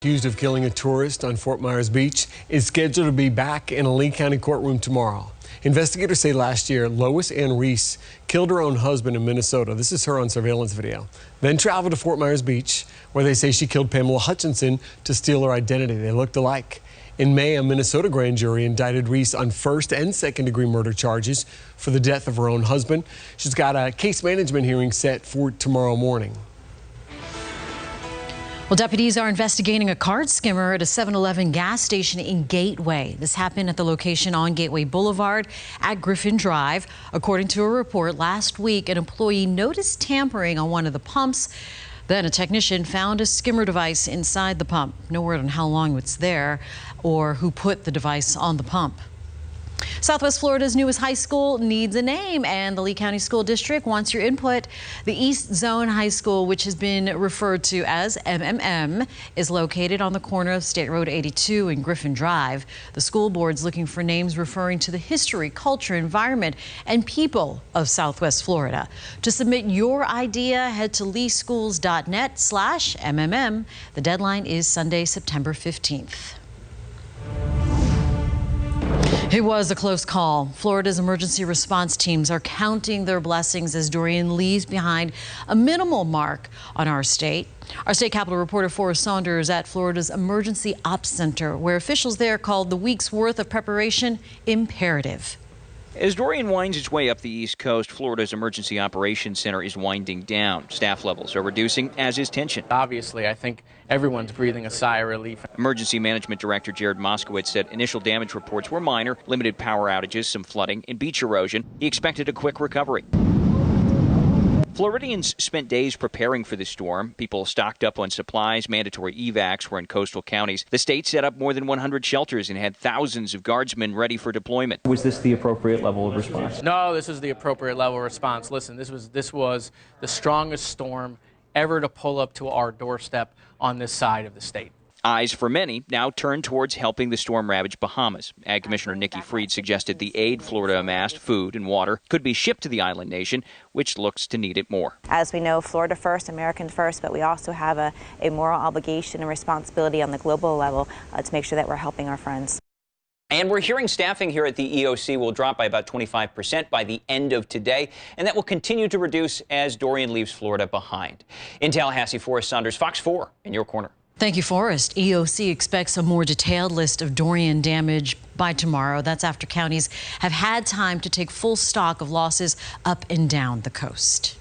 Accused of killing a tourist on Fort Myers Beach is scheduled to be back in a Lee County courtroom tomorrow. Investigators say last year, Lois Riess killed her own husband in Minnesota. This is her on surveillance video. Then traveled to Fort Myers Beach, where they say she killed Pamela Hutchinson to steal her identity. They looked alike. In May, a Minnesota grand jury indicted Riess on first and second-degree murder charges for the death of her own husband. She's got a case management hearing set for tomorrow morning. Well, deputies are investigating a card skimmer at a 7-Eleven gas station in Gateway. This happened at the location on Gateway Boulevard at Griffin Drive. According to a report last week, an employee noticed tampering on one of the pumps. Then a technician found a skimmer device inside the pump. No word on how long it's there or who put the device on the pump. Southwest Florida's newest high school needs a name, and the Lee County School District wants your input. The East Zone High School, which has been referred to as MMM, is located on the corner of State Road 82 and Griffin Drive. The school board's looking for names referring to the history, culture, environment, and people of Southwest Florida. To submit your idea, head to leeschools.net/MMM. The deadline is Sunday, September 15th. It was a close call. Florida's emergency response teams are counting their blessings as Dorian leaves behind a minimal mark on our state. Our state capitol reporter Forrest Saunders at Florida's Emergency Ops Center, where officials there called the week's worth of preparation imperative. As Dorian winds its way up the East Coast, Florida's Emergency Operations Center is winding down. Staff levels are reducing, as is tension. Obviously, I think everyone's breathing a sigh of relief. Emergency Management Director Jared Moskowitz said initial damage reports were minor, limited power outages, some flooding, and beach erosion. He expected a quick recovery. Floridians spent days preparing for the storm. People stocked up on supplies. Mandatory evacs were in coastal counties. The state set up more than 100 shelters and had thousands of guardsmen ready for deployment. Was this the appropriate level of response? No, this is the appropriate level of response. Listen, this was the strongest storm ever to pull up to our doorstep on this side of the state. Eyes for many now turn towards helping the storm-ravaged Bahamas. Ag Commissioner Nikki Fried suggested the aid Florida amassed, food and water, could be shipped to the island nation, which looks to need it more. As we know, Florida first, American first, but we also have a moral obligation and responsibility on the global level to make sure that we're helping our friends. And we're hearing staffing here at the EOC will drop by about 25% by the end of today, and that will continue to reduce as Dorian leaves Florida behind. In Tallahassee, Forrest Saunders, Fox 4 in your corner. Thank you, Forrest. EOC expects a more detailed list of Dorian damage by tomorrow. That's after counties have had time to take full stock of losses up and down the coast.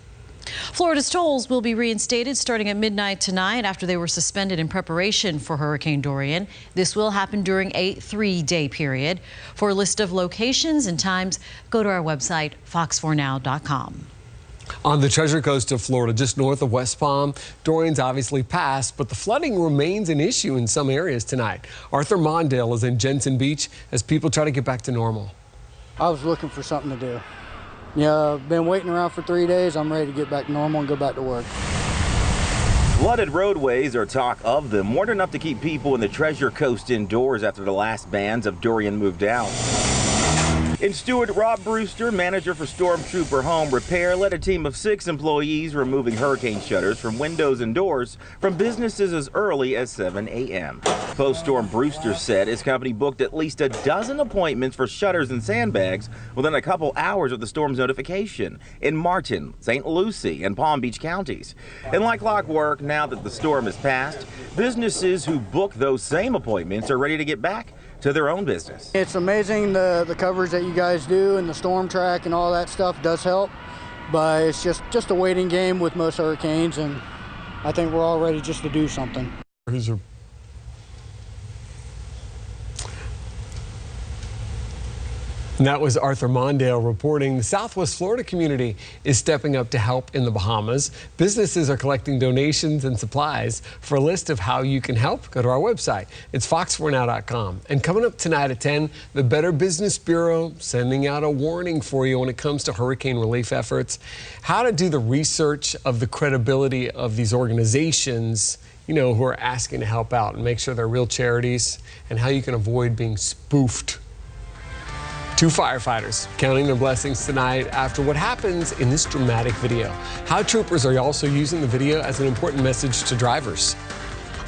Florida's tolls will be reinstated starting at midnight tonight after they were suspended in preparation for Hurricane Dorian. This will happen during a 3-day period. For a list of locations and times, go to our website, fox4now.com. On the Treasure Coast of Florida, just north of West Palm, Dorian's obviously passed, but the flooding remains an issue in some areas tonight. Arthur Mondale is in Jensen Beach as people try to get back to normal. I was looking for something to do. Yeah, I've been waiting around for 3 days. I'm ready to get back to normal and go back to work. Flooded roadways are talk of them. Weren't enough to keep people in the Treasure Coast indoors after the last bands of Dorian moved out. In Stewart, Rob Brewster, manager for Stormtrooper Home Repair, led a team of 6 employees removing hurricane shutters from windows and doors from businesses as early as 7 a.m. Post-storm, Brewster said his company booked at least a dozen appointments for shutters and sandbags within a couple hours of the storm's notification in Martin, St. Lucie, and Palm Beach counties. And like clockwork, now that the storm has passed, businesses who book those same appointments are ready to get back to their own business. It's amazing the coverage that you guys do and the storm track and all that stuff does help, but it's just a waiting game with most hurricanes, and I think we're all ready just to do something. And that was Arthur Mondale reporting. The Southwest Florida community is stepping up to help in the Bahamas. Businesses are collecting donations and supplies. For a list of how you can help, go to our website. It's fox4now.com. And coming up tonight at 10, the Better Business Bureau sending out a warning for you when it comes to hurricane relief efforts. How to do the research of the credibility of these organizations, you know, who are asking to help out and make sure they're real charities, and how you can avoid being spoofed. 2 firefighters counting their blessings tonight after what happens in this dramatic video. How troopers are also using the video as an important message to drivers.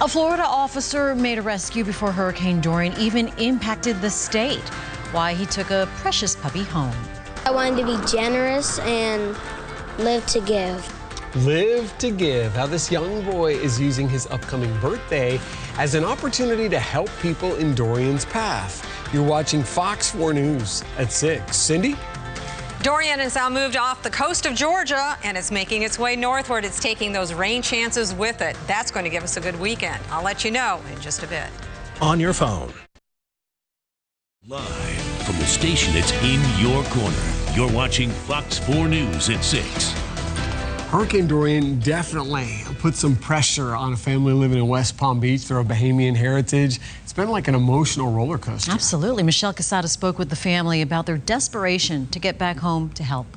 A Florida officer made a rescue before Hurricane Dorian even impacted the state. Why he took a precious puppy home. I wanted to be generous and live to give. Live to give. How this young boy is using his upcoming birthday as an opportunity to help people in Dorian's path. You're watching Fox 4 News at 6. Cindy? Dorian has now moved off the coast of Georgia and it's making its way northward. It's taking those rain chances with it. That's going to give us a good weekend. I'll let you know in just a bit. On your phone. Live from the station that's in your corner. You're watching Fox 4 News at 6. Hurricane Dorian definitely put some pressure on a family living in West Palm Beach through a Bahamian heritage. It's been like an emotional roller coaster. Absolutely. Michelle Casada spoke with the family about their desperation to get back home to help.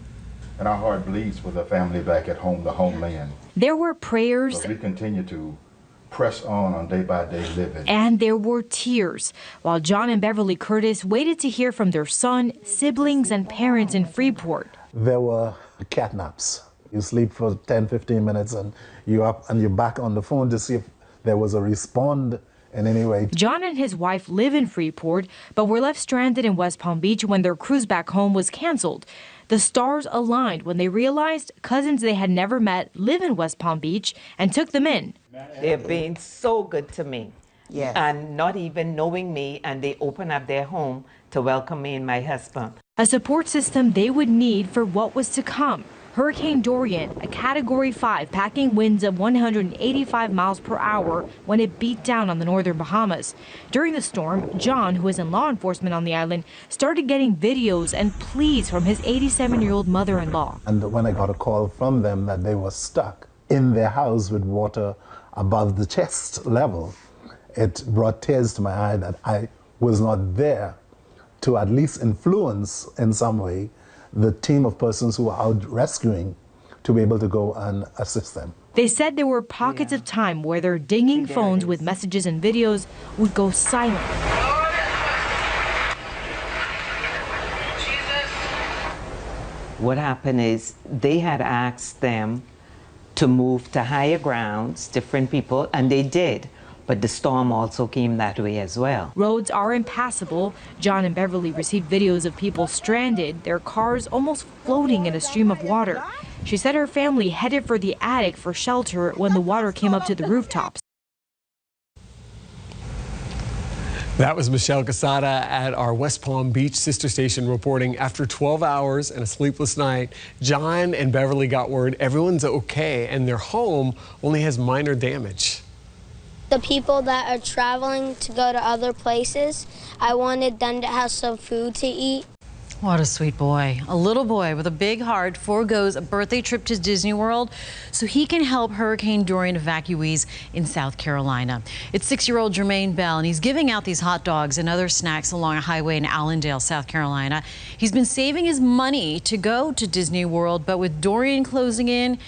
And our heart bleeds for the family back at home, the homeland. There were prayers. So we continue to press on day-by-day living. And there were tears, while John and Beverly Curtis waited to hear from their son, siblings, and parents in Freeport. There were catnaps. You sleep for 10, 15 minutes and you're up and you're back on the phone to see if there was a respond in any way. John and his wife live in Freeport, but were left stranded in West Palm Beach when their cruise back home was canceled. The stars aligned when they realized cousins they had never met live in West Palm Beach and took them in. They've been so good to me. Yes. And not even knowing me, and they open up their home to welcome me and my husband. A support system they would need for what was to come. Hurricane Dorian, a Category 5, packing winds of 185 miles per hour when it beat down on the northern Bahamas. During the storm, John, who is in law enforcement on the island, started getting videos and pleas from his 87-year-old mother-in-law. And when I got a call from them that they were stuck in their house with water above the chest level, it brought tears to my eye that I was not there to at least influence in some way the team of persons who were out rescuing to be able to go and assist them. They said there were pockets of time where their dinging phones with messages and videos would go silent. What happened is they had asked them to move to higher grounds, different people, and they did. But the storm also came that way as well. Roads are impassable. John and Beverly received videos of people stranded, their cars almost floating in a stream of water. She said her family headed for the attic for shelter when the water came up to the rooftops. That was Michelle Casada at our West Palm Beach sister station reporting after 12 hours and a sleepless night. John and Beverly got word everyone's okay and their home only has minor damage. The people that are traveling to go to other places, I wanted them to have some food to eat. What a sweet boy. A little boy with a big heart forgoes a birthday trip to Disney World so he can help Hurricane Dorian evacuees in South Carolina. It's 6-year-old Jermaine Bell, and he's giving out these hot dogs and other snacks along a highway in Allendale, South Carolina. He's been saving his money to go to Disney World, but with Dorian closing in,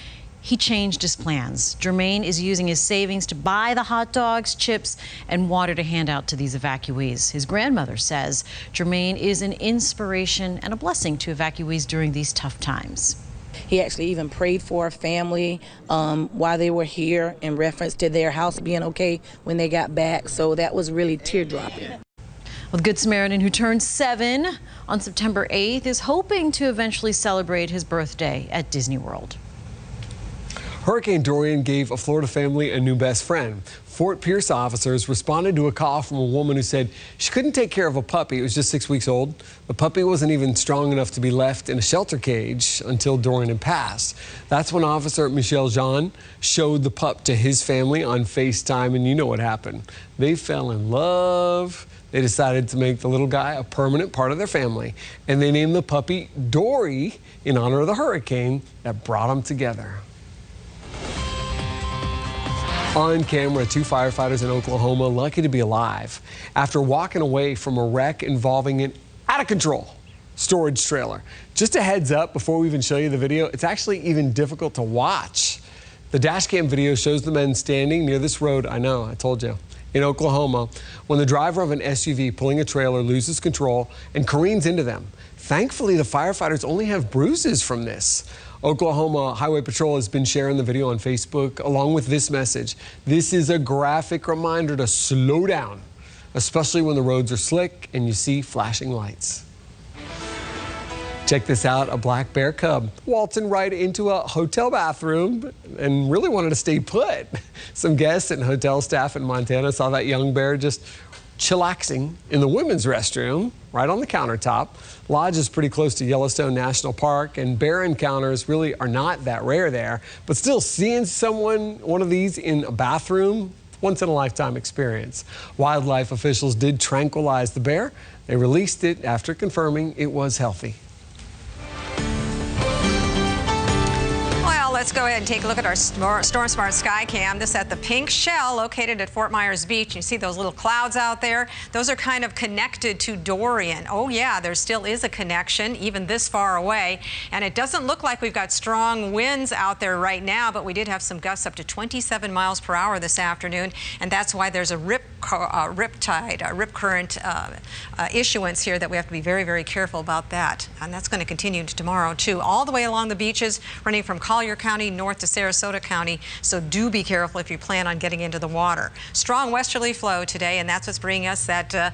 he changed his plans. Jermaine is using his savings to buy the hot dogs, chips, and water to hand out to these evacuees. His grandmother says Jermaine is an inspiration and a blessing to evacuees during these tough times. He actually even prayed for our family while they were here in reference to their house being okay when they got back. So that was really tear-dropping. Well, the Good Samaritan, who turned 7 on September 8th, is hoping to eventually celebrate his birthday at Disney World. Hurricane Dorian gave a Florida family a new best friend. Fort Pierce officers responded to a call from a woman who said she couldn't take care of a puppy. It was just 6 weeks old. The puppy wasn't even strong enough to be left in a shelter cage until Dorian had passed. That's when Officer Michel Jean showed the pup to his family on FaceTime, and you know what happened. They fell in love. They decided to make the little guy a permanent part of their family, and they named the puppy Dory in honor of the hurricane that brought them together. On camera, 2 firefighters in Oklahoma lucky to be alive after walking away from a wreck involving an out-of-control storage trailer. Just a heads up before we even show you the video, it's actually even difficult to watch. The dash cam video shows the men standing near this road, I know, I told you, in Oklahoma, when the driver of an SUV pulling a trailer loses control and careens into them. Thankfully, the firefighters only have bruises from this. Oklahoma Highway Patrol has been sharing the video on Facebook along with this message. This is a graphic reminder to slow down, especially when the roads are slick and you see flashing lights. Check this out, a black bear cub waltzing right into a hotel bathroom and really wanted to stay put. Some guests and hotel staff in Montana saw that young bear just chillaxing in the women's restroom right on the countertop. Lodge is pretty close to Yellowstone National Park, and bear encounters really are not that rare there, but still seeing one of these in a bathroom, once in a lifetime experience. Wildlife officials did tranquilize the bear. They released it after confirming it was healthy. Let's go ahead and take a look at our Storm Smart Sky Cam. This at the Pink Shell located at Fort Myers Beach. You see those little clouds out there? Those are kind of connected to Dorian. Oh yeah, there still is a connection even this far away. And it doesn't look like we've got strong winds out there right now, but we did have some gusts up to 27 miles per hour this afternoon. And that's why there's a rip current issuance here that we have to be very, very careful about that. And that's going to continue tomorrow too. All the way along the beaches running from Collier County north to Sarasota County, so do be careful if you plan on getting into the water. Strong westerly flow today, and that's what's bringing us that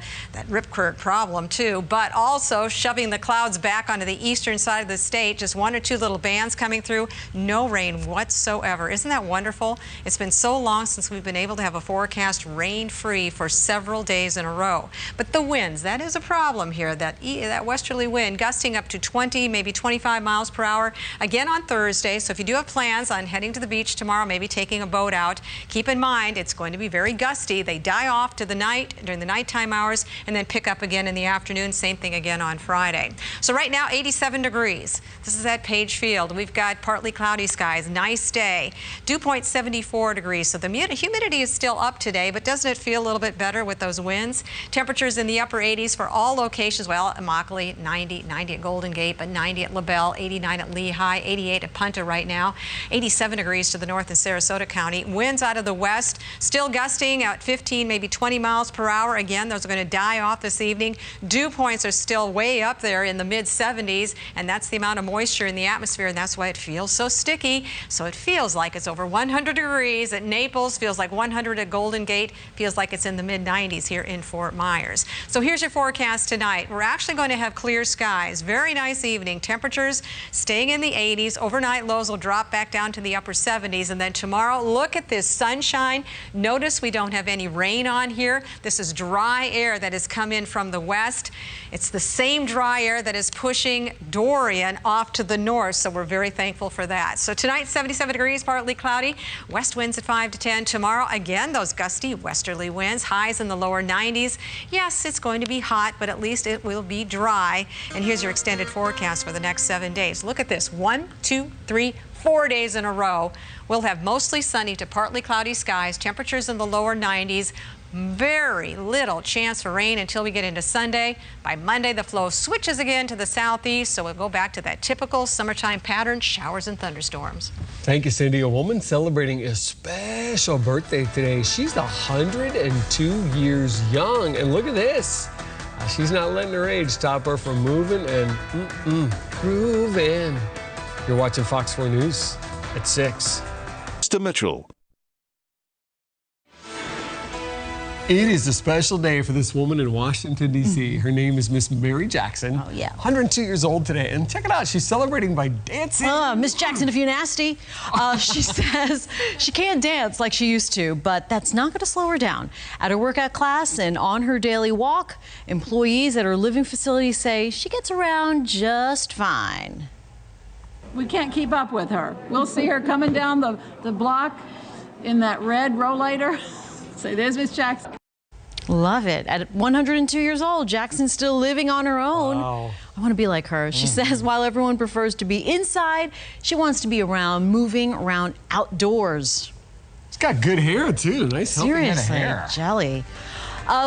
rip current problem too, but also shoving the clouds back onto the eastern side of the state. Just one or two little bands coming through, no rain whatsoever. Isn't that wonderful? It's been so long since we've been able to have a forecast rain-free for several days in a row. But the winds, that is a problem here. That westerly wind gusting up to 20, maybe 25 miles per hour again on Thursday. So if you do have plans on heading to the beach tomorrow, maybe taking a boat out, keep in mind it's going to be very gusty. They die off to the night during the nighttime hours and then pick up again in the afternoon. Same thing again on Friday. So right now 87 degrees. This is at Page Field. We've got partly cloudy skies, nice day. Dew point 74 degrees. So the humidity is still up today, but doesn't it feel a little bit better with those winds? Temperatures in the upper 80s for all locations. Well, at Immokalee 90 at Golden Gate, but 90 at LaBelle, 89 at Lehigh, 88 at Punta right now. 87 degrees to the north in Sarasota County. Winds out of the west, still gusting at 15, maybe 20 miles per hour. Again, those are going to die off this evening. Dew points are still way up there in the mid-70s, and that's the amount of moisture in the atmosphere, and that's why it feels so sticky. So it feels like it's over 100 degrees at Naples, feels like 100 at Golden Gate, feels like it's in the mid-90s here in Fort Myers. So here's your forecast tonight. We're actually going to have clear skies. Very nice evening. Temperatures staying in the 80s. Overnight lows will drop back down to the upper 70s, and then tomorrow, look at this sunshine. Notice we don't have any rain on here. This is dry air that has come in from the west. It's the same dry air that is pushing Dorian off to the north, so we're very thankful for that. So tonight, 77 degrees, partly cloudy, west winds at 5 to 10. Tomorrow, again, those gusty westerly winds, highs in the lower 90s. Yes, it's going to be hot, but at least it will be dry. And here's your extended forecast for the next 7 days. Look at this, 1, 2, 3, 4 days in a row. We'll have mostly sunny to partly cloudy skies, temperatures in the lower 90s, very little chance for rain until we get into Sunday. By Monday, the flow switches again to the southeast, so we'll go back to that typical summertime pattern, showers and thunderstorms. Thank you, Cindy. A woman celebrating a special birthday today. She's 102 years young, and look at this. She's not letting her age stop her from moving and grooving. You're watching Fox 4 News at 6. To Mitchell. It is a special day for this woman in Washington, D.C. Her name is Miss Mary Jackson. Oh, yeah. 102 years old today. And check it out. She's celebrating by dancing. Miss Jackson, if you're nasty. She says she can't dance like she used to, but that's not going to slow her down. At her workout class and on her daily walk, employees at her living facility say she gets around just fine. We can't keep up with her. We'll see her coming down the block in that red rollator. Say, there's Miss Jackson. Love it. At 102 years old, Jackson's still living on her own. Wow. I want to be like her. She says while everyone prefers to be inside, she wants to be around, moving around outdoors. She's got good hair, too. Nice, healthy head of hair. Jelly.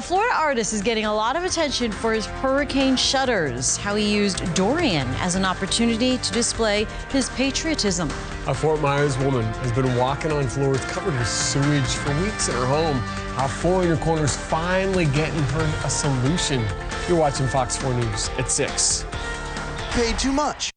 Florida artist is getting a lot of attention for his hurricane shutters, how he used Dorian as an opportunity to display his patriotism. A Fort Myers woman has been walking on floors covered with sewage for weeks in her home. How 4 in Your Corner's finally getting her a solution. You're watching Fox 4 News at 6. Paid too much.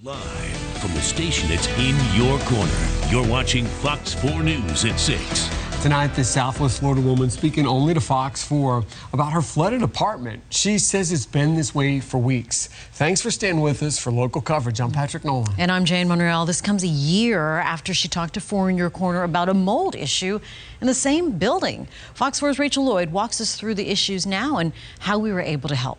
Live from from the station that's in your corner. You're watching Fox 4 News at 6. Tonight, this Southwest Florida woman speaking only to Fox 4 about her flooded apartment. She says it's been this way for weeks. Thanks for staying with us for local coverage. I'm Patrick Nolan. And I'm Jane Monreal. This comes a year after she talked to 4 in Your Corner about a mold issue in the same building. Fox 4's Rachel Lloyd walks us through the issues now and how we were able to help.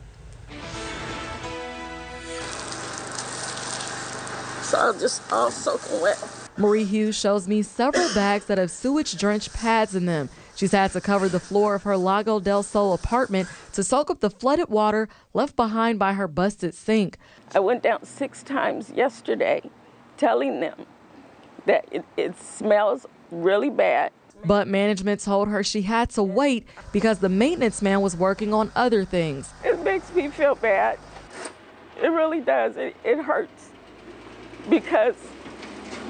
So I'm just all soaking wet. Marie Hughes shows me several bags that have sewage-drenched pads in them. She's had to cover the floor of her Lago del Sol apartment to soak up the flooded water left behind by her busted sink. I went down 6 times yesterday telling them that it smells really bad. But management told her she had to wait because the maintenance man was working on other things. It makes me feel bad. It really does. It hurts because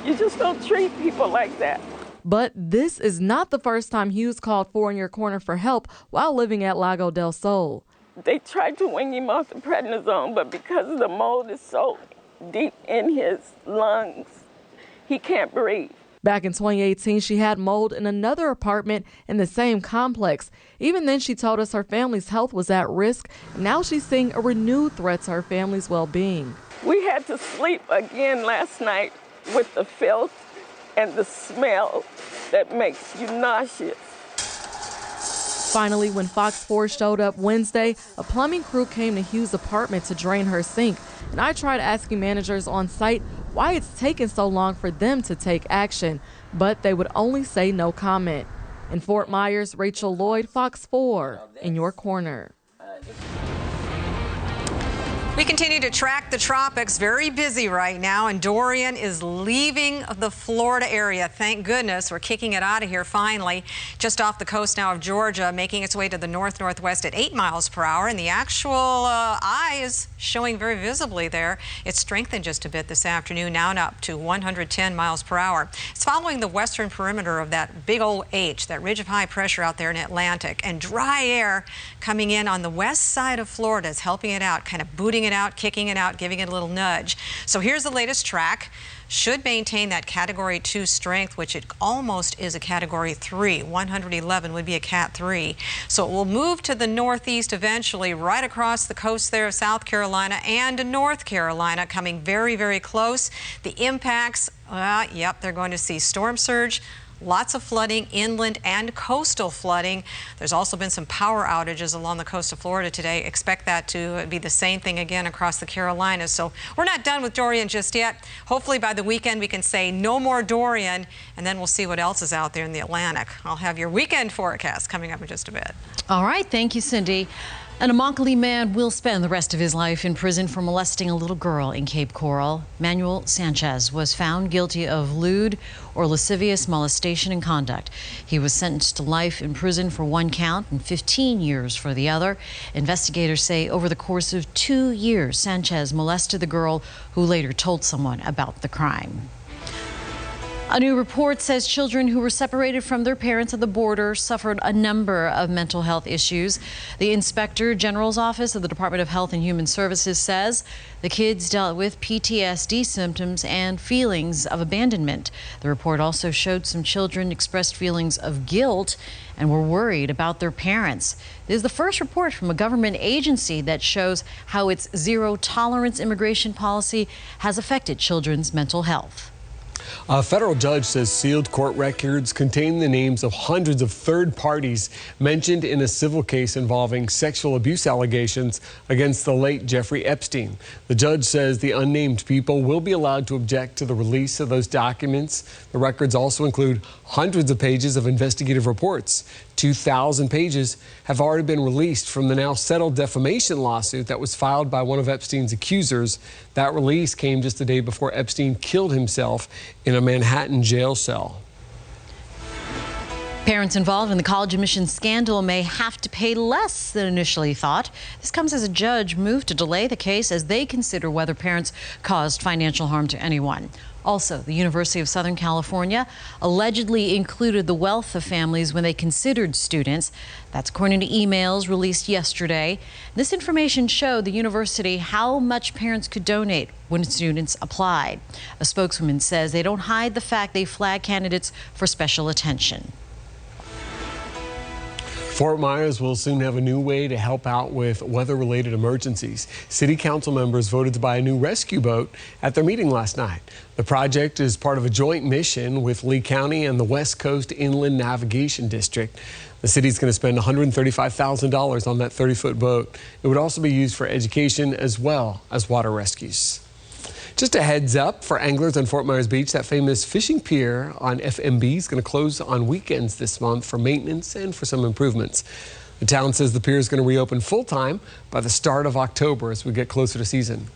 you just don't treat people like that. But this is not the first time Hughes called 4 in Your Corner for help while living at Lago del Sol. They tried to wing him off the prednisone, but because the mold is so deep in his lungs, he can't breathe. Back in 2018, she had mold in another apartment in the same complex. Even then, she told us her family's health was at risk. Now she's seeing a renewed threat to her family's well-being. We had to sleep again last night with the filth and the smell that makes you nauseous. Finally, when Fox 4 showed up Wednesday, a plumbing crew came to Hughes' apartment to drain her sink. And I tried asking managers on site why it's taken so long for them to take action, but they would only say no comment. In Fort Myers, Rachel Lloyd, Fox 4, in your corner. We continue to track the tropics. Very busy right now, and Dorian is leaving the Florida area. Thank goodness. We're kicking it out of here finally. Just off the coast now of Georgia, making its way to the north-northwest at 8 miles per hour, and the actual eye is showing very visibly there. It strengthened just a bit this afternoon, now up to 110 miles per hour. It's following the western perimeter of that big old H, that ridge of high pressure out there in Atlantic, and dry air coming in on the west side of Florida is helping it out, kind of booting it out, kicking it out, giving it a little nudge. So here's the latest track. Should maintain that Category 2 strength, which it almost is a Category 3. 111 would be a Cat 3. So it will move to the northeast eventually, right across the coast there of South Carolina and North Carolina, coming very, very close. The impacts, yep, they're going to see storm surge, lots of flooding, inland and coastal flooding. There's also been some power outages along the coast of Florida today. Expect that to be the same thing again across the Carolinas. So we're not done with Dorian just yet. Hopefully by the weekend we can say no more Dorian, and then we'll see what else is out there in the Atlantic. I'll have your weekend forecast coming up in just a bit. All right, thank you, Cindy. An Immokalee man will spend the rest of his life in prison for molesting a little girl in Cape Coral. Manuel Sanchez was found guilty of lewd or lascivious molestation and conduct. He was sentenced to life in prison for 1 count and 15 years for the other. Investigators say over the course of 2 years, Sanchez molested the girl, who later told someone about the crime. A new report says children who were separated from their parents at the border suffered a number of mental health issues. The Inspector General's Office of the Department of Health and Human Services says the kids dealt with PTSD symptoms and feelings of abandonment. The report also showed some children expressed feelings of guilt and were worried about their parents. This is the first report from a government agency that shows how its zero-tolerance immigration policy has affected children's mental health. A federal judge says sealed court records contain the names of hundreds of third parties mentioned in a civil case involving sexual abuse allegations against the late Jeffrey Epstein. The judge says the unnamed people will be allowed to object to the release of those documents. The records also include hundreds of pages of investigative reports. 2,000 pages have already been released from the now settled defamation lawsuit that was filed by one of Epstein's accusers. That release came just a day before Epstein killed himself in a Manhattan jail cell. Parents involved in the college admissions scandal may have to pay less than initially thought. This comes as a judge moved to delay the case as they consider whether parents caused financial harm to anyone. Also, the University of Southern California allegedly included the wealth of families when they considered students. That's according to emails released yesterday. This information showed the university how much parents could donate when students applied. A spokeswoman says they don't hide the fact they flag candidates for special attention. Fort Myers will soon have a new way to help out with weather-related emergencies. City council members voted to buy a new rescue boat at their meeting last night. The project is part of a joint mission with Lee County and the West Coast Inland Navigation District. The city's going to spend $135,000 on that 30-foot boat. It would also be used for education as well as water rescues. Just a heads up for anglers on Fort Myers Beach, that famous fishing pier on FMB is going to close on weekends this month for maintenance and for some improvements. The town says the pier is going to reopen full-time by the start of October as we get closer to season.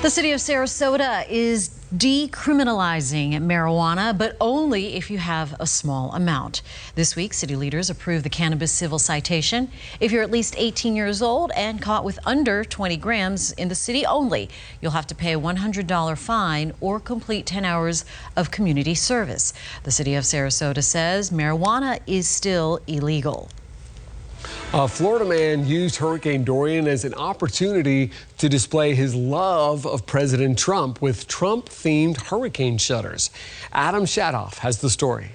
The city of Sarasota is decriminalizing marijuana, but only if you have a small amount. This week, city leaders approved the cannabis civil citation. If you're at least 18 years old and caught with under 20 grams in the city only, you'll have to pay a $100 fine or complete 10 hours of community service. The city of Sarasota says marijuana is still illegal. A Florida man used Hurricane Dorian as an opportunity to display his love of President Trump with Trump-themed hurricane shutters. Adam Shadoff has the story.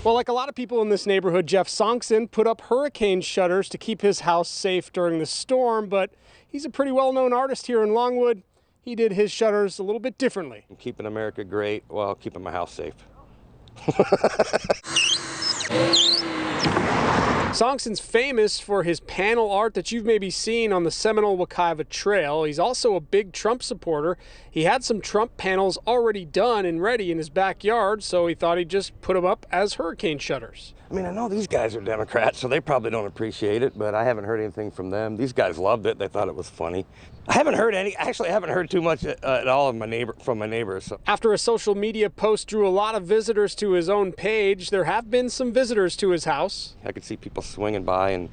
Well, like a lot of people in this neighborhood, Jeff Sonkson put up hurricane shutters to keep his house safe during the storm, but he's a pretty well-known artist here in Longwood. He did his shutters a little bit differently. I'm keeping America great while keeping my house safe. Sonkson's famous for his panel art that you've maybe seen on the Seminole Wekiva Trail. He's also a big Trump supporter. He had some Trump panels already done and ready in his backyard, so he thought he'd just put them up as hurricane shutters. I mean, I know these guys are Democrats, so they probably don't appreciate it, but I haven't heard anything from them. These guys loved it. They thought it was funny. I haven't heard too much at all from my neighbors. So. After a social media post drew a lot of visitors to his own page, there have been some visitors to his house. I could see people swinging by and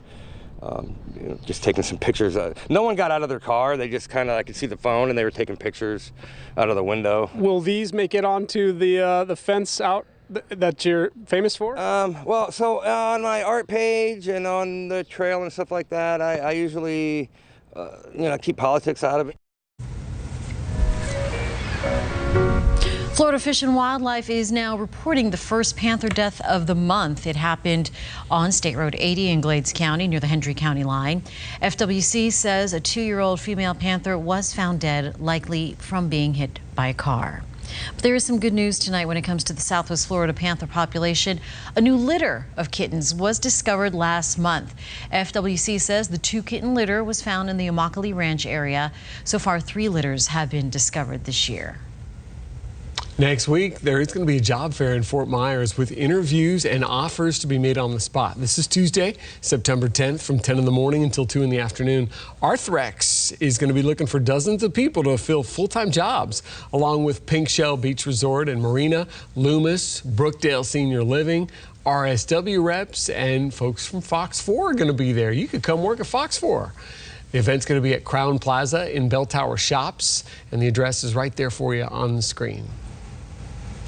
just taking some pictures. No one got out of their car. They just I could see the phone and they were taking pictures out of the window. Will these make it onto the fence out that you're famous for? Well, so on my art page and on the trail and stuff like that, I usually, keep politics out of it. Florida Fish and Wildlife is now reporting the first panther death of the month. It happened on State Road 80 in Glades County near the Hendry County line. FWC says a 2-year-old female panther was found dead, likely from being hit by a car. But there is some good news tonight when it comes to the Southwest Florida panther population. A new litter of kittens was discovered last month. FWC says the 2-kitten litter was found in the Immokalee Ranch area. So far, 3 litters have been discovered this year. Next week, there is going to be a job fair in Fort Myers with interviews and offers to be made on the spot. This is Tuesday, September 10th from 10 in the morning until 2 in the afternoon. Arthrex is going to be looking for dozens of people to fill full-time jobs, along with Pink Shell Beach Resort and Marina, Loomis, Brookdale Senior Living, RSW reps, and folks from Fox 4 are going to be there. You could come work at Fox 4. The event's going to be at Crown Plaza in Bell Tower Shops, and the address is right there for you on the screen.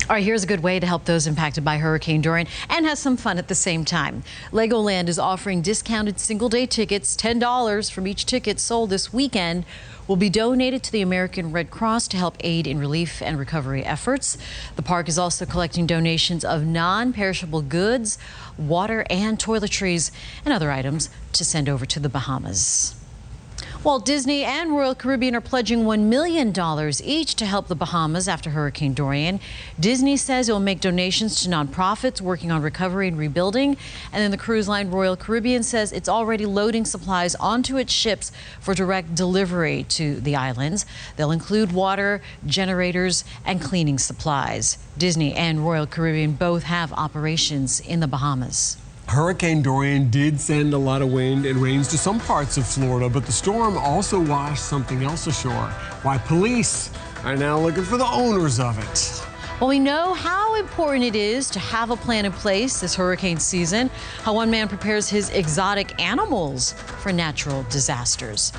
All right, here's a good way to help those impacted by Hurricane Dorian and have some fun at the same time. Legoland is offering discounted single-day tickets. $10 from each ticket sold this weekend will be donated to the American Red Cross to help aid in relief and recovery efforts. The park is also collecting donations of non-perishable goods, water and toiletries, and other items to send over to the Bahamas. Walt Disney and Royal Caribbean are pledging $1 million each to help the Bahamas after Hurricane Dorian. Disney says it will make donations to nonprofits working on recovery and rebuilding. And then the cruise line Royal Caribbean says it's already loading supplies onto its ships for direct delivery to the islands. They'll include water, generators, and cleaning supplies. Disney and Royal Caribbean both have operations in the Bahamas. Hurricane Dorian did send a lot of wind and rains to some parts of Florida, but the storm also washed something else ashore. Why police are now looking for the owners of it. Well, we know how important it is to have a plan in place this hurricane season, how one man prepares his exotic animals for natural disasters.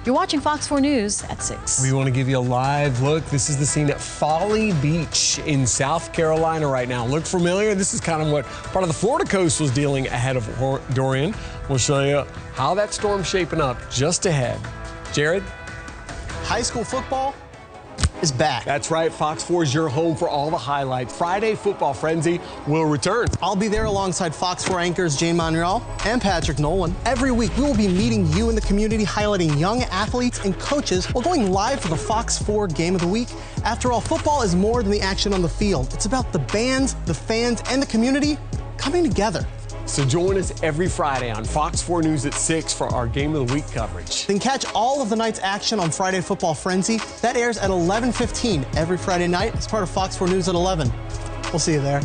You're watching Fox 4 News at 6. We want to give you a live look. This is the scene at Folly Beach in South Carolina right now. Look familiar? This is kind of what part of the Florida coast was dealing ahead of Dorian. We'll show you how that storm's shaping up just ahead. Jared? High school football is back. That's right. Fox 4 is your home for all the highlights. Friday Football Frenzy will return. I'll be there alongside Fox 4 anchors Jane Monreal and Patrick Nolan. Every week, we will be meeting you in the community, highlighting young athletes and coaches while going live for the Fox 4 Game of the Week. After all, football is more than the action on the field. It's about the bands, the fans, and the community coming together. So join us every Friday on Fox 4 News at 6 for our Game of the Week coverage. Then catch all of the night's action on Friday Football Frenzy. That airs at 11:15 every Friday night as part of Fox 4 News at 11. We'll see you there.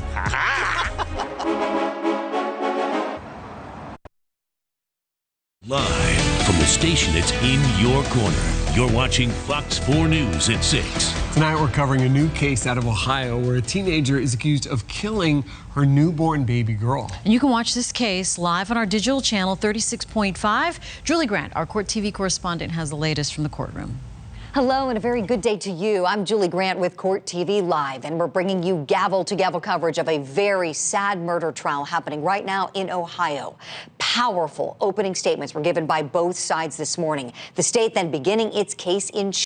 Live from the station that's in your corner. You're watching Fox 4 News at 6. Tonight we're covering a new case out of Ohio where a teenager is accused of killing her newborn baby girl. And you can watch this case live on our digital channel 36.5. Julie Grant, our Court TV correspondent, has the latest from the courtroom. Hello and a very good day to you. I'm Julie Grant with Court TV Live, and we're bringing you gavel-to-gavel coverage of a very sad murder trial happening right now in Ohio. Powerful opening statements were given by both sides this morning. The state then beginning its case in